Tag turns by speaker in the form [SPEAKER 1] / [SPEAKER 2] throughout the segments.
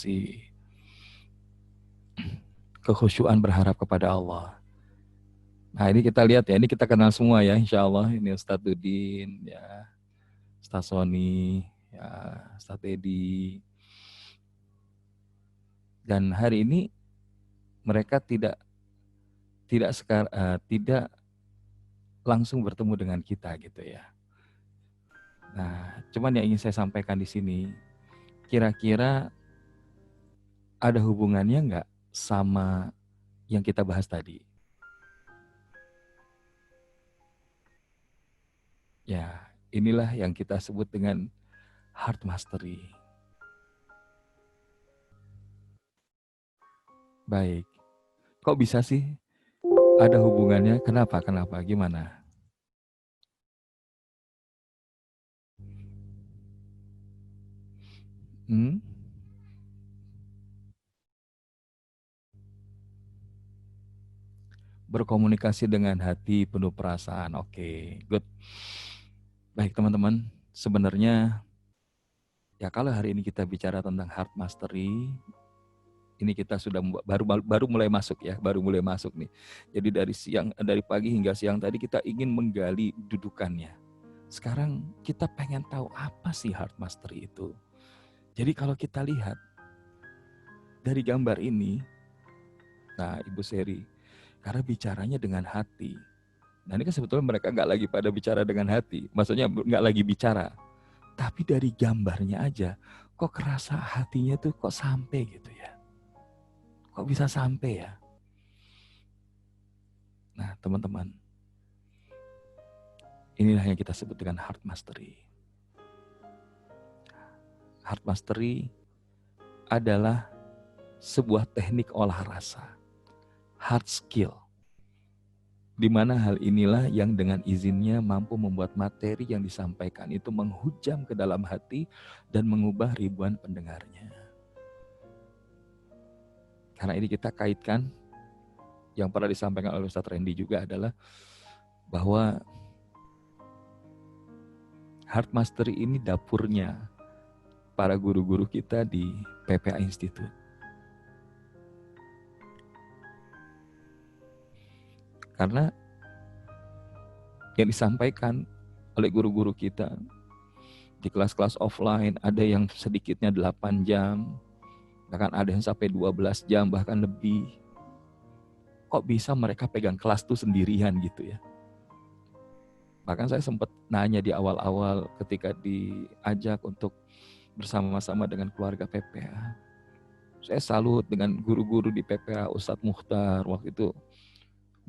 [SPEAKER 1] kasih kekhusyuan berharap kepada Allah. Nah ini kita lihat ya, ini kita kenal semua ya insya Allah. Ini Ustadz Dudin, ya, Ustadz Sony, ya, Ustadz Edi. Dan hari ini mereka tidak langsung bertemu dengan kita gitu ya. Nah, cuman yang ingin saya sampaikan di sini, kira-kira ada hubungannya nggak sama yang kita bahas tadi? Ya, inilah yang kita sebut dengan heart mastery. Baik, kok bisa sih ada hubungannya? Kenapa? Gimana? Hmm? Berkomunikasi dengan hati penuh perasaan. Oke, good. Baik teman-teman, sebenarnya ya kalau hari ini kita bicara tentang heart mastery, ini kita sudah baru mulai masuk ya, baru mulai masuk nih. Jadi dari pagi hingga siang tadi kita ingin menggali dudukannya. Sekarang kita pengen tahu apa sih heart mastery itu. Jadi kalau kita lihat dari gambar ini, nah Ibu Seri, karena bicaranya dengan hati. Nah ini kan sebetulnya mereka nggak lagi pada bicara dengan hati, maksudnya nggak lagi bicara. Tapi dari gambarnya aja, kok kerasa hatinya tuh kok sampai gitu ya. Kok bisa sampai ya? Nah teman-teman, inilah yang kita sebut dengan heart mastery. Heart mastery adalah sebuah teknik olah rasa, hard skill, di mana hal inilah yang dengan izinnya mampu membuat materi yang disampaikan itu menghujam ke dalam hati dan mengubah ribuan pendengarnya. Karena ini kita kaitkan, yang pernah disampaikan oleh Ustadz Randy juga adalah bahwa heart mastery ini dapurnya para guru-guru kita di PPA Institute. Karena yang disampaikan oleh guru-guru kita di kelas-kelas offline ada yang sedikitnya 8 jam, bahkan ada yang sampai 12 jam, bahkan lebih. Kok bisa mereka pegang kelas tuh sendirian gitu ya. Bahkan saya sempat nanya di awal-awal ketika diajak untuk bersama-sama dengan keluarga PPA. Saya salut dengan guru-guru di PPA, Ustadz Mukhtar, waktu itu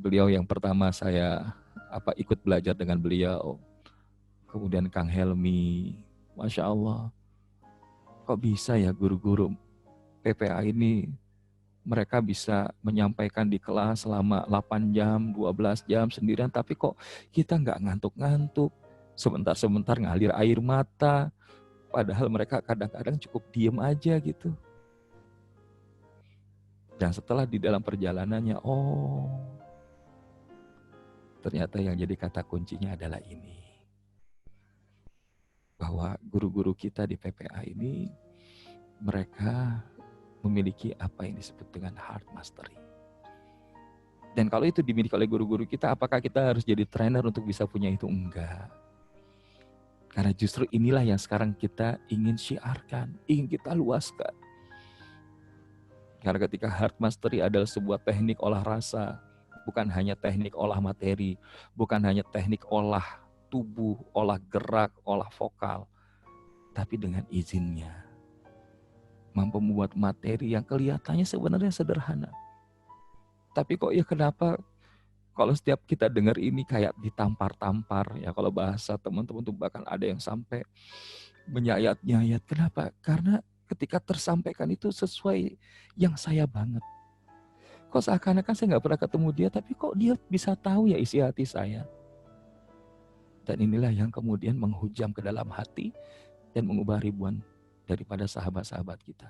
[SPEAKER 1] beliau yang pertama saya ikut belajar dengan beliau. Kemudian Kang Helmi, Masya Allah, kok bisa ya guru-guru PPA ini mereka bisa menyampaikan di kelas selama 8 jam, 12 jam sendirian, tapi kok kita nggak ngantuk-ngantuk, sebentar-sebentar ngalir air mata, padahal mereka kadang-kadang cukup diem aja gitu. Dan setelah di dalam perjalanannya, ternyata yang jadi kata kuncinya adalah ini. Bahwa guru-guru kita di PPA ini, mereka memiliki apa yang disebut dengan heart mastery. Dan kalau itu dimiliki oleh guru-guru kita, apakah kita harus jadi trainer untuk bisa punya itu? Enggak. Karena justru inilah yang sekarang kita ingin syiarkan, ingin kita luaskan. Karena ketika heart mastery adalah sebuah teknik olah rasa, bukan hanya teknik olah materi, bukan hanya teknik olah tubuh, olah gerak, olah vokal, tapi dengan izinnya mampu membuat materi yang kelihatannya sebenarnya sederhana. Tapi kok ya kenapa kalau setiap kita dengar ini kayak ditampar-tampar, ya kalau bahasa teman-teman tuh bahkan ada yang sampai menyayat-nyayat. Kenapa? Karena ketika tersampaikan itu sesuai yang saya banget. Kok seakan-akan saya nggak pernah ketemu dia, tapi kok dia bisa tahu ya isi hati saya. Dan inilah yang kemudian menghujam ke dalam hati dan mengubah ribuan daripada sahabat-sahabat kita.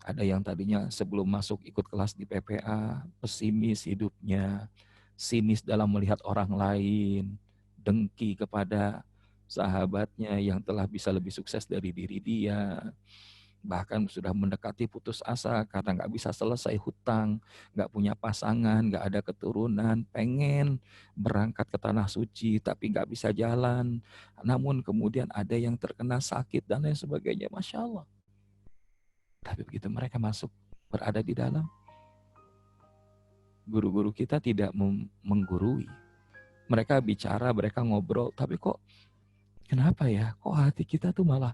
[SPEAKER 1] Ada yang tadinya sebelum masuk ikut kelas di PPA, pesimis hidupnya, sinis dalam melihat orang lain, dengki kepada sahabatnya yang telah bisa lebih sukses dari diri dia, bahkan sudah mendekati putus asa karena nggak bisa selesai hutang, nggak punya pasangan, nggak ada keturunan, pengen berangkat ke tanah suci tapi nggak bisa jalan, namun kemudian ada yang terkena sakit dan lain sebagainya, Masya Allah. Tapi begitu mereka masuk, berada di dalam, guru-guru kita tidak menggurui. Mereka bicara, mereka ngobrol, tapi kok kenapa ya, kok hati kita tuh malah,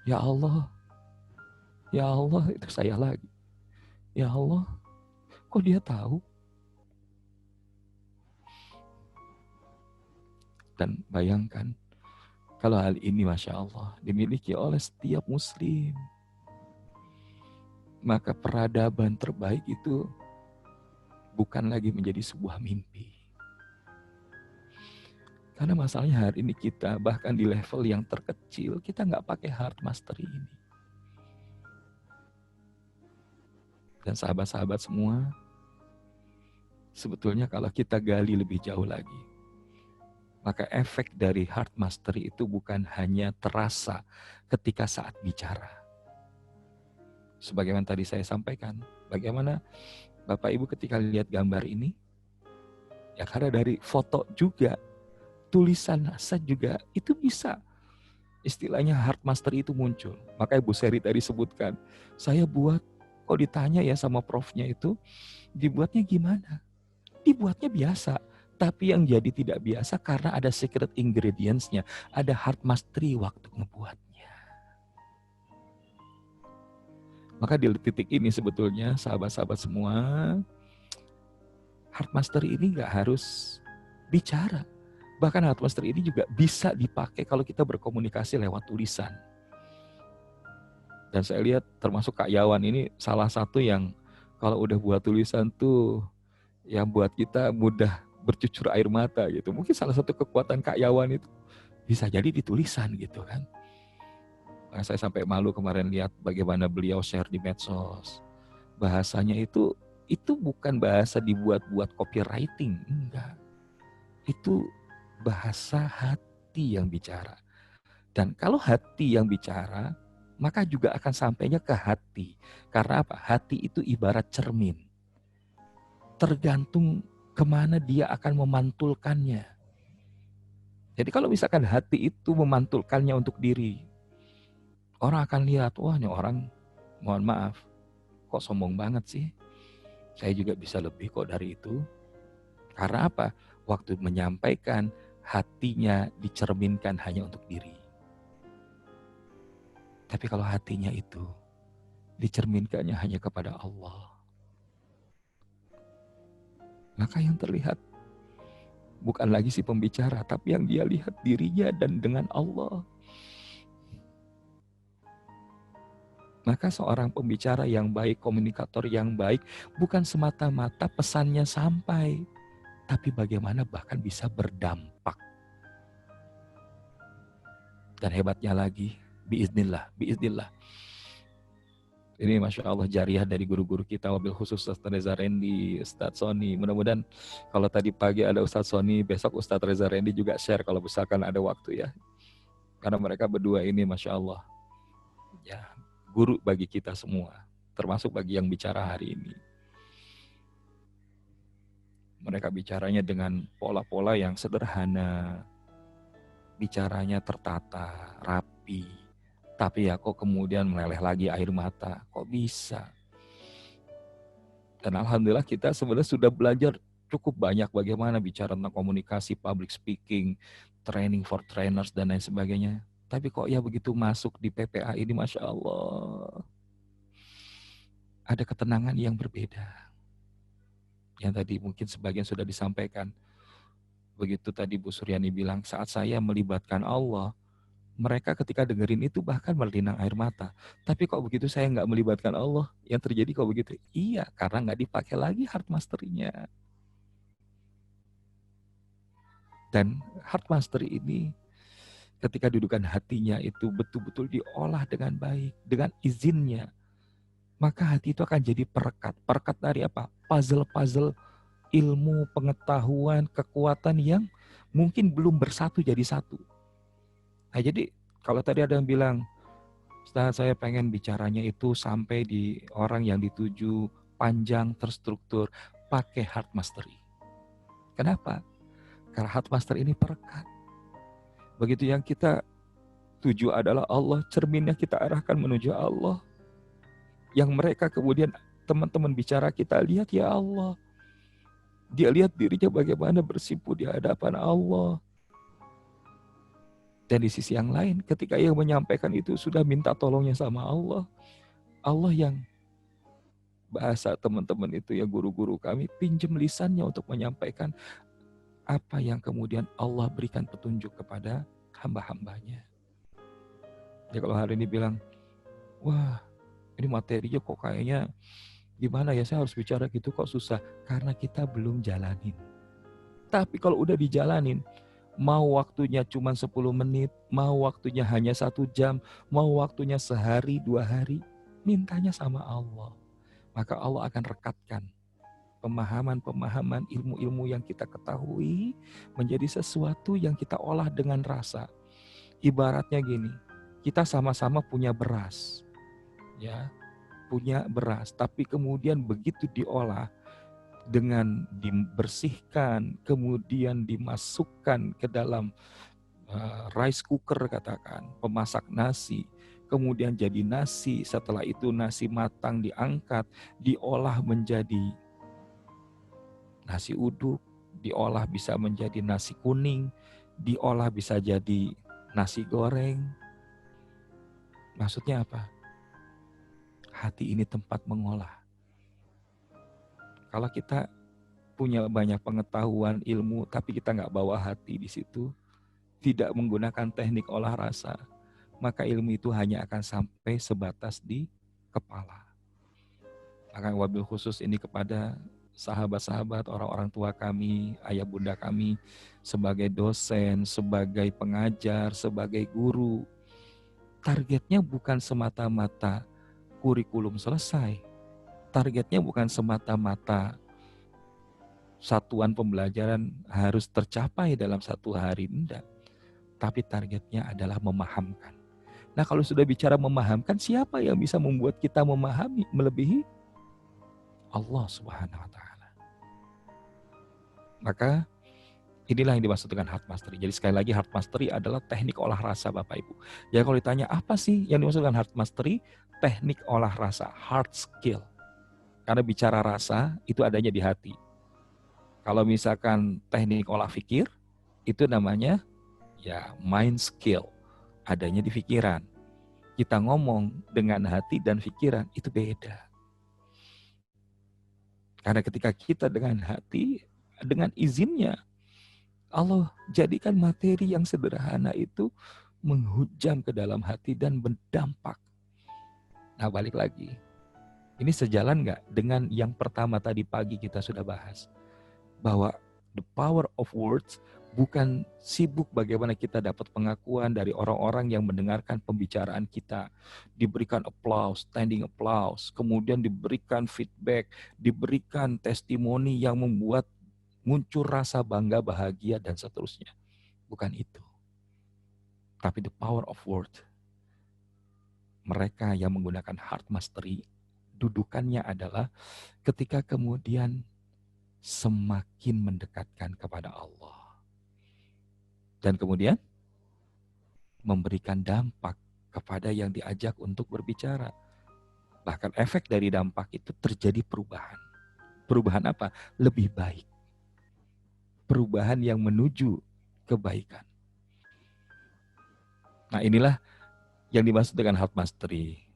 [SPEAKER 1] ya Allah, itu saya lagi. Ya Allah, kok dia tahu? Dan bayangkan, kalau hal ini Masya Allah dimiliki oleh setiap muslim, maka peradaban terbaik itu bukan lagi menjadi sebuah mimpi. Karena masalahnya hari ini kita bahkan di level yang terkecil, kita nggak pakai heart mastery ini. Dan sahabat-sahabat semua, sebetulnya kalau kita gali lebih jauh lagi, maka efek dari heart mastery itu bukan hanya terasa ketika saat bicara. Sebagaimana tadi saya sampaikan, bagaimana Bapak Ibu ketika lihat gambar ini, ya karena dari foto juga, tulisan nasihat juga, itu bisa istilahnya heart mastery itu muncul. Makanya Bu Seri tadi sebutkan, saya buat, kok ditanya ya sama profnya itu, dibuatnya gimana? Dibuatnya biasa. Tapi yang jadi tidak biasa karena ada secret ingredients-nya. Ada heart mastery waktu ngebuatnya. Maka di titik ini sebetulnya sahabat-sahabat semua, heart mastery ini gak harus bicara. Bahkan heart mastery ini juga bisa dipakai kalau kita berkomunikasi lewat tulisan. Dan saya lihat termasuk Kak Yawan ini salah satu yang kalau udah buat tulisan tuh yang buat kita mudah bercucur air mata gitu. Mungkin salah satu kekuatan Kak Yawan itu bisa jadi di tulisan gitu kan. Nah, saya sampai malu kemarin lihat bagaimana beliau share di medsos. Bahasanya itu bukan bahasa dibuat-buat copywriting, enggak. Itu bahasa hati yang bicara. Dan kalau hati yang bicara, maka juga akan sampainya ke hati. Karena apa? Hati itu ibarat cermin. Tergantung kemana dia akan memantulkannya. Jadi kalau misalkan hati itu memantulkannya untuk diri, orang akan lihat, wah ini orang, mohon maaf, kok sombong banget sih. Saya juga bisa lebih kok dari itu. Karena apa? Waktu menyampaikan, hatinya dicerminkan hanya untuk diri. Tapi kalau hatinya itu dicerminkannya hanya kepada Allah, maka yang terlihat bukan lagi si pembicara, tapi yang dia lihat dirinya dan dengan Allah. Maka seorang pembicara yang baik, komunikator yang baik, bukan semata-mata pesannya sampai, tapi bagaimana bahkan bisa berdampak. Dan hebatnya lagi, biiznillah. Ini Masya Allah jariah dari guru-guru kita, wabil khusus Ustaz Reza Rendi, Ustaz Sony. Mudah-mudahan kalau tadi pagi ada Ustaz Sony, besok Ustaz Reza Rendi juga share kalau misalkan ada waktu ya. Karena mereka berdua ini Masya Allah, ya guru bagi kita semua, termasuk bagi yang bicara hari ini. Mereka bicaranya dengan pola-pola yang sederhana, bicaranya tertata, rapi, tapi ya kok kemudian meleleh lagi air mata, kok bisa? Dan alhamdulillah kita sebenarnya sudah belajar cukup banyak bagaimana bicara tentang komunikasi, public speaking, training for trainers dan lain sebagainya. Tapi kok ya begitu masuk di PPA ini Masya Allah, ada ketenangan yang berbeda. Yang tadi mungkin sebagian sudah disampaikan. Begitu tadi Bu Suryani bilang, saat saya melibatkan Allah, mereka ketika dengerin itu bahkan berlinang air mata. Tapi kok begitu saya nggak melibatkan Allah, yang terjadi kok begitu? Iya, karena nggak dipakai lagi heart mastery-nya. Dan heart mastery ini ketika dudukan hatinya itu betul-betul diolah dengan baik, dengan izinnya, maka hati itu akan jadi perekat. Perekat dari apa? Puzzle-puzzle ilmu, pengetahuan, kekuatan yang mungkin belum bersatu jadi satu. Nah jadi kalau tadi ada yang bilang, Ustaz, saya pengen bicaranya itu sampai di orang yang dituju, panjang, terstruktur, pakai heart mastery. Kenapa? Karena heart mastery ini perekat. Begitu yang kita tuju adalah Allah, cerminnya kita arahkan menuju Allah. Yang mereka kemudian teman-teman bicara kita lihat ya Allah. Dia lihat dirinya bagaimana bersimpu di hadapan Allah. Dan di sisi yang lain, ketika ia menyampaikan itu sudah minta tolongnya sama Allah. Allah yang bahasa teman-teman itu ya guru-guru kami, pinjam lisannya untuk menyampaikan apa yang kemudian Allah berikan petunjuk kepada hamba-hambanya. Ya kalau hari ini bilang, wah ini materinya kok kayaknya gimana ya, saya harus bicara gitu kok susah. Karena kita belum jalanin. Tapi kalau udah dijalanin, mau waktunya cuma 10 menit, mau waktunya hanya 1 jam, mau waktunya sehari, 2 hari, mintanya sama Allah. Maka Allah akan rekatkan pemahaman-pemahaman, ilmu-ilmu yang kita ketahui menjadi sesuatu yang kita olah dengan rasa. Ibaratnya gini, kita sama-sama punya beras, ya, punya beras, tapi kemudian begitu diolah, dengan dibersihkan, kemudian dimasukkan ke dalam rice cooker katakan, pemasak nasi, kemudian jadi nasi, setelah itu nasi matang diangkat, diolah menjadi nasi uduk, diolah bisa menjadi nasi kuning, diolah bisa jadi nasi goreng. Maksudnya apa? Hati ini tempat mengolah. Kalau kita punya banyak pengetahuan, ilmu, tapi kita nggak bawa hati di situ, tidak menggunakan teknik olah rasa, maka ilmu itu hanya akan sampai sebatas di kepala. Maka wabil khusus ini kepada sahabat-sahabat, orang-orang tua kami, ayah bunda kami, sebagai dosen, sebagai pengajar, sebagai guru, targetnya bukan semata-mata kurikulum selesai. Targetnya bukan semata-mata satuan pembelajaran harus tercapai dalam 1 hari, enggak. Tapi targetnya adalah memahamkan. Nah kalau sudah bicara memahamkan, siapa yang bisa membuat kita memahami melebihi? Allah Subhanahu wa Ta'ala. Maka inilah yang dimaksud dengan heart mastery. Jadi sekali lagi heart mastery adalah teknik olah rasa Bapak Ibu. Ya kalau ditanya apa sih yang dimaksud dengan heart mastery? Teknik olah rasa, heart skill. Karena bicara rasa itu adanya di hati. Kalau misalkan teknik olah fikir, itu namanya ya mind skill, adanya di pikiran. Kita ngomong dengan hati dan pikiran itu beda. Karena ketika kita dengan hati, dengan izinnya, Allah jadikan materi yang sederhana itu menghujam ke dalam hati dan berdampak. Nah balik lagi, ini sejalan nggak dengan yang pertama tadi pagi kita sudah bahas? Bahwa the power of words bukan sibuk bagaimana kita dapat pengakuan dari orang-orang yang mendengarkan pembicaraan kita. Diberikan applause, standing applause, kemudian diberikan feedback, diberikan testimoni yang membuat muncul rasa bangga, bahagia, dan seterusnya. Bukan itu. Tapi the power of word. Mereka yang menggunakan heart mastery, dudukannya adalah ketika kemudian semakin mendekatkan kepada Allah. Dan kemudian memberikan dampak kepada yang diajak untuk berbicara. Bahkan efek dari dampak itu terjadi perubahan. Perubahan apa? Lebih baik. Perubahan yang menuju kebaikan. Nah inilah yang dimaksud dengan heart mastery.